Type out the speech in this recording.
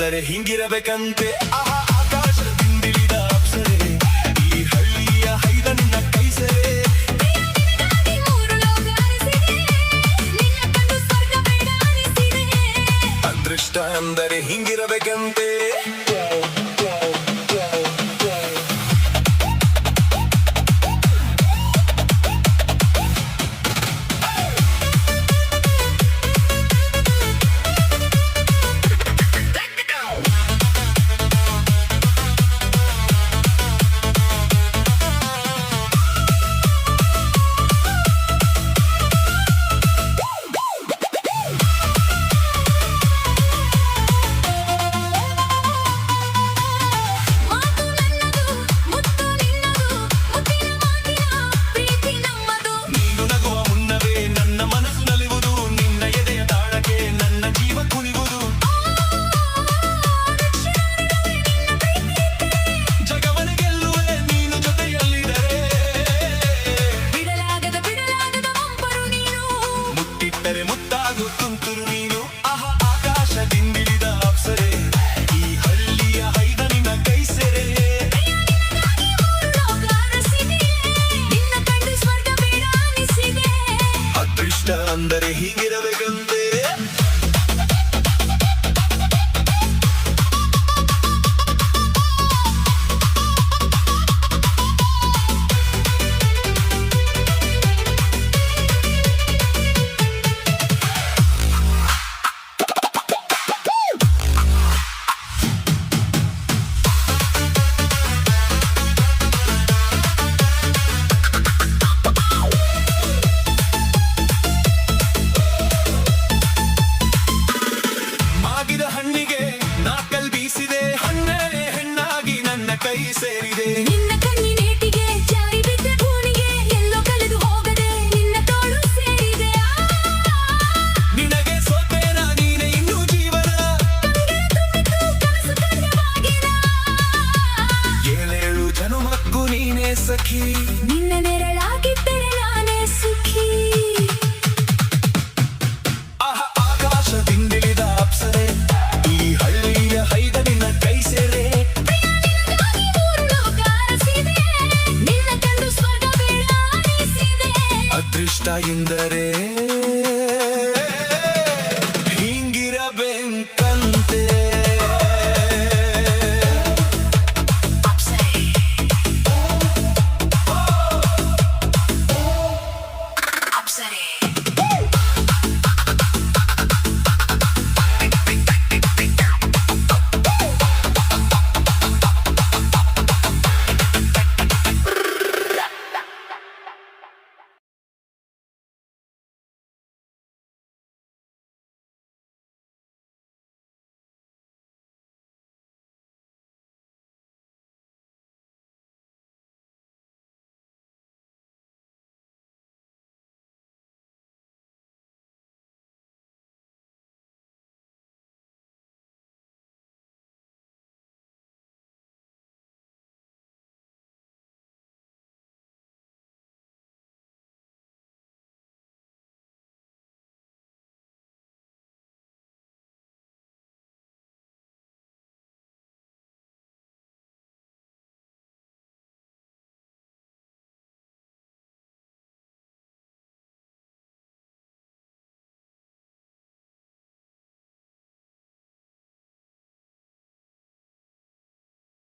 ಅಂದರೆ ಹಿಂಗಿರಬೇಕಂತೆ. ಆಕಾಶದಿಂದಿಳಿದ ಅಪ್ಸರೆ ಈ ಹಳ್ಳಿಯ ಹೈದ ನಿನ್ನ ಕೈ ಸೆರೆ. ಅದೃಷ್ಟ ಅಂದರೆ ಹಿಂಗಿರಬೇಕಂತೆ. ಮುತ್ತಾಗು ತುಂತುರು ನೀನು ಆಕಾಶದಿಂದಿಳಿದ ಅಪ್ಸರೆ ಈ ಹಳ್ಳಿಯ ಹೈದ ನಿನ್ನ ಕೈ ಸೆರೆ. ಅದೃಷ್ಟ ಅಂದರೆ ಹೀಗಿರಬೇಕಂತೆ. ಹಣ್ಣಿಗೆ ನಾಕಲ್ ಬೀಸಿದೆ ಹಣ್ಣೆ ಹೆಣ್ಣಾಗಿ ನನ್ನ ಕೈ ಸೇರಿದೆ. ನಿನ್ನ ಕಣ್ಣಿನೇಟಿಗೆ ಜಾರಿ ಬಿದ್ದ ಭೂಮಿಗೆ ಎಲ್ಲೋ ಕಳೆದು ಹೋಗದೆ ನಿನ್ನ ತೋಳು ಸೇರಿದೆ. ನಿನಗೆ ಸೋತೇನ ನೀನೆ ಇನ್ನೂ ಜೀವನ ಕನಸು ಕಂಡವಾಗಿನ ಏಳೇಳು ಜನುಮಕ್ಕೂ ನೀನೇ ಸಖಿ. ನಿನ್ನ ನೆರಳಾಗಿದ್ದರೆ ನಾನೇ ಸುಖಿ. ಆಕಾಶದಿಂದಿಳಿದ ಅಪ್ಸರೆ ಈ ಹಳ್ಳಿಯ ಹೈದ ನಿನ್ನ ಕೈ ಸೆರೆ. ನಿನ್ನ ಕಂಡು ಸ್ವರ್ಗ ಬೇಡ ಅನಿಸಿದೆ. ಅದೃಷ್ಟ ಎಂದರೆ